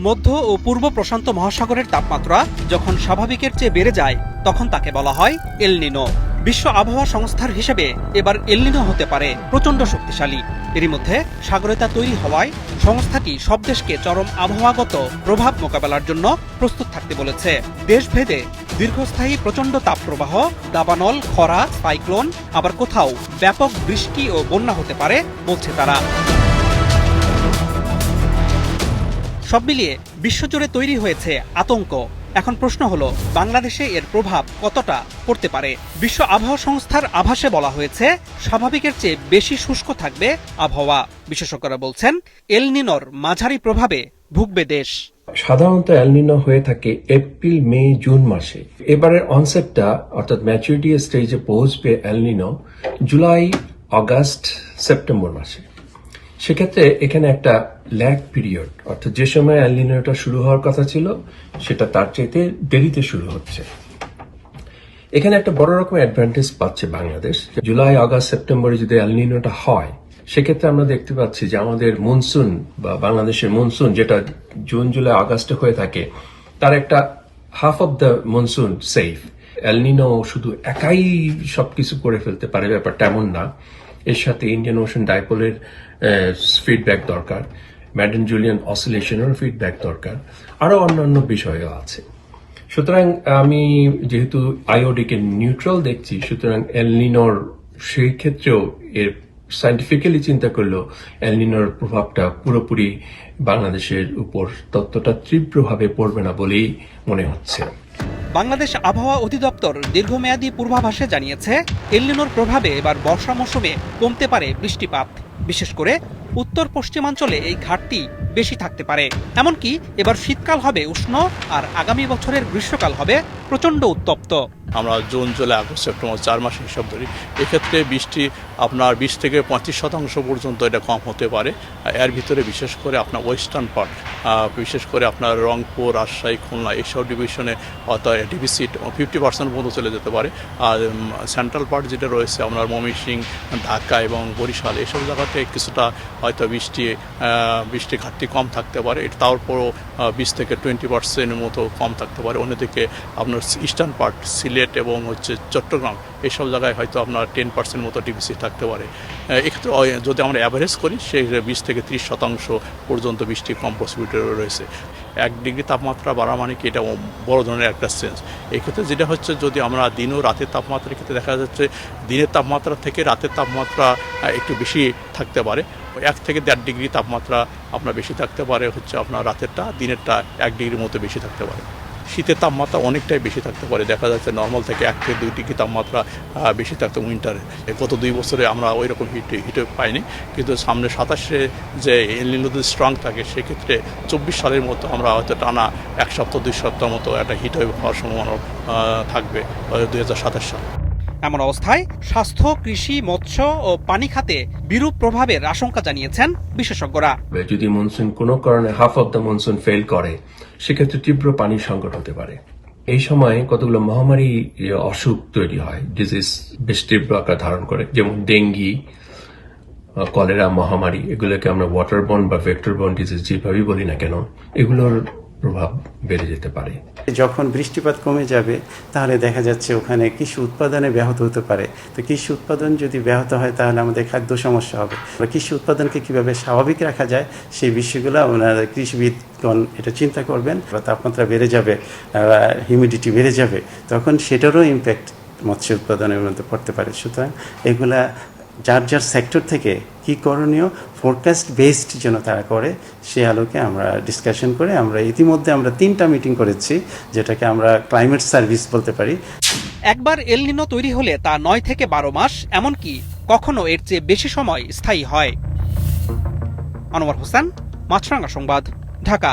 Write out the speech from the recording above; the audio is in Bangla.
মধ্য ও পূর্ব প্রশান্ত মহাসাগরের তাপমাত্রা যখন স্বাভাবিকের চেয়ে বেড়ে যায় তখন তাকে বলা হয় এল নিনো। বিশ্ব আবহাওয়া সংস্থার হিসেবে এবার এল নিনো হতে পারে প্রচণ্ড শক্তিশালী। এরই মধ্যে সাগরে তা তৈরি হওয়ায় সংস্থাটি সব দেশকে চরম আবহাওয়াগত প্রভাব মোকাবেলার জন্য প্রস্তুত থাকতে বলেছে। দেশভেদে দীর্ঘস্থায়ী প্রচণ্ড তাপপ্রবাহ, দাবানল, খরা, সাইক্লোন, আবার কোথাও ব্যাপক বৃষ্টি ও বন্যা হতে পারে বলছে তারা। সব মিলিয়ে বিশ্বজুড়ে তৈরি হয়েছে আতঙ্ক। এখন প্রশ্ন হলো, বাংলাদেশে এর প্রভাব কতটা পড়তে পারে? বিশ্ব আবহাওয়া সংস্থার আভাসে বলা হয়েছে স্বাভাবিকের চেয়ে বেশি শুষ্ক থাকবে আবহাওয়া। বিশেষজ্ঞরা বলছেন এল নিনোর মাঝারি প্রভাবে ভুগবে দেশ। সাধারণত এল নিনো হয়ে থাকে এপ্রিল, মে, জুন মাসে। এবারের অনসেটটা অর্থাৎ ম্যাচুরিটি স্টেজে পৌঁছবে এল নিনো জুলাই, আগস্ট, সেপ্টেম্বর মাসে। সেক্ষেত্রে এখানে একটা ল্যাগ পিরিয়ড, অর্থাৎ যে সময় এল নিনোটা শুরু হওয়ার কথা ছিল সেটা তার চাইতে দেরিতে শুরু হচ্ছে। এখানে একটা বড় রকমের অ্যাডভান্টেজ পাচ্ছে বাংলাদেশ। জুলাই, আগস্ট, সেপ্টেম্বরে যদি এল নিনোটা হয় সেক্ষেত্রে আমরা দেখতে পাচ্ছি যে আমাদের মনসুন বা বাংলাদেশের মনসুন যেটা জুন, জুলাই, আগস্টে হয়ে থাকে তার একটা হাফ অফ দ্য মনসুন সেফ। এল নিনো শুধু একাই সবকিছু করে ফেলতে পারে ব্যাপারটা এমন না। এর সাথে ইন্ডিয়ান ওশান ডাইপোলের ফিডব্যাক দরকার, ম্যাডেন জুলিয়ান অসিলেশনের ফিডব্যাক দরকার, আরো অন্যান্য বিষয়ও আছে। সুতরাং আমি যেহেতু আইওডিকে নিউট্রাল দেখছি, সুতরাং এল নিনোর সেই ক্ষেত্রেও এর সায়েন্টিফিক্যালি চিন্তা করলেও এল নিনোর প্রভাবটা পুরোপুরি বাংলাদেশের উপর ততটা তীব্রভাবে পড়বে না বলেই মনে হচ্ছে। বাংলাদেশ আবহাওয়া অধিদপ্তর দীর্ঘমেয়াদী পূর্বাভাসে জানিয়েছে এল নিনোর প্রভাবে এবার বর্ষা মৌসুমে কমতে পারে বৃষ্টিপাত। বিশেষ করে উত্তর পশ্চিমাঞ্চলে এই ঘাটতি বেশি থাকতে পারে। এমনকি এবার শীতকাল হবে উষ্ণ, আর আগামী বছরের গ্রীষ্মকাল হবে প্রচণ্ড উত্তপ্ত। আমরা জুন, জুলাই, আগস্ট, সেপ্টেম্বর 4 মাস হিসাব ধরি। এক্ষেত্রে বৃষ্টি আপনার 20 থেকে 35% পর্যন্ত এটা কম হতে পারে। এর ভিতরে বিশেষ করে আপনার ওয়েস্টার্ন পার্ট, বিশেষ করে আপনার রংপুর, রাজশাহী, খুলনা এইসব ডিভিশনে অর্থাৎ ডিভিসিট 50% পর্যন্ত চলে যেতে পারে। আর সেন্ট্রাল পার্ট যেটা রয়েছে আপনার ময়মনসিংহ, ঢাকা এবং বরিশাল এইসব জায়গাতে কিছুটা হয়তো বৃষ্টি ঘাটতি কম থাকতে পারে। তারপরও 20 থেকে 20% মতো কম থাকতে পারে। অন্যদিকে আপনার ইস্টার্ন পার্ট, সিলেট এবং চট্টগ্রাম এইসব জায়গায় হয়তো আপনার 10% মতো ডিভিসি থাকতে পারে। এক্ষেত্রে যদি আমরা অ্যাভারেজ করি সেই 20 থেকে 30% পর্যন্ত বৃষ্টি কম পসিবিলিটি রয়েছে। 1 ডিগ্রি তাপমাত্রা বাড়া মানে কি এটা বড় ধরনের একটা চেঞ্জ। এক্ষেত্রে যেটা হচ্ছে, যদি আমরা দিন ও রাতের তাপমাত্রার ক্ষেত্রে দেখা যাচ্ছে দিনের তাপমাত্রা থেকে রাতের তাপমাত্রা একটু বেশি থাকতে পারে। 1 থেকে 1.5 ডিগ্রি তাপমাত্রা আপনার বেশি থাকতে পারে হচ্ছে আপনার রাতেরটা, দিনেরটা 1 ডিগ্রির মতো বেশি থাকতে পারে। শীতের তাপমাত্রা অনেকটাই বেশি থাকতে পারে, দেখা যাচ্ছে নর্মাল থেকে 1 থেকে 2 ডিগ্রি তাপমাত্রা বেশি থাকতো উইন্টারে। গত 2 বছরে আমরা ওই রকম হিট পাইনি, কিন্তু সামনে 27-এ যে এল নিনো যদি স্ট্রং থাকে সেক্ষেত্রে 24 সালের মতো আমরা হয়তো টানা 1 সপ্তাহ 2 সপ্তাহ মতো একটা হিট ওয়েভ হওয়ার সম্ভাবনা থাকবে 2027 সাল। এমন অবস্থায় স্বাস্থ্য, কৃষি, মৎস্য ও পানি খাতে বিরূপ প্রভাবের আশঙ্কা জানিয়েছেন বিশেষজ্ঞরা। যদি মনসুন কোনো কারণে half of the monsoon fail করে সেক্ষেত্রে তীব্র পানির সংকট হতে পারে। এই সময় কতগুলো মহামারী অসুখ তৈরি হয়, ডিজিজ বেশ তীব্র আকার ধারণ করে, যেমন ডেঙ্গি, কলেরা মহামারী। এগুলোকে আমরা ওয়াটারবর্ন বা ভেক্টরবর্ন ডিজিজ যেভাবেই বলি না কেন, এগুলোর প্রভাব বেড়ে যেতে পারে। যখন বৃষ্টিপাত কমে যাবে তাহলে দেখা যাচ্ছে ওখানে কৃষি উৎপাদনে ব্যাহত হতে পারে। তো কৃষি উৎপাদন যদি ব্যাহত হয় তাহলে আমাদের খাদ্য সমস্যা হবে। কৃষি উৎপাদনকে কিভাবে স্বাভাবিক রাখা যায় সেই বিষয়গুলো ওনারা কৃষিবিদগণ এটা চিন্তা করবেন। তাপমাত্রা বেড়ে যাবে, হিউমিডিটি বেড়ে যাবে, তখন সেটারও ইম্প্যাক্ট মৎস্য উৎপাদনের মধ্যে পড়তে পারে। সুতরাং এগুলা যার যার সেক্টর থেকে কি করণীয় ফোরকাস্ট বেসড যেন তারা করে, সে আলোকে আমরা ডিসকাশন করে আমরা ইতিমধ্যে 3টা মিটিং করেছি, যেটাকে আমরা ক্লাইমেট সার্ভিস বলতে পারি। একবার এল নিনো তৈরি হলে তা 9 থেকে 12 মাস, এমনকি কখনো এর চেয়ে বেশি সময় স্থায়ী হয়। আনোয়ার হোসেন, মাছরাঙা সংবাদ, ঢাকা।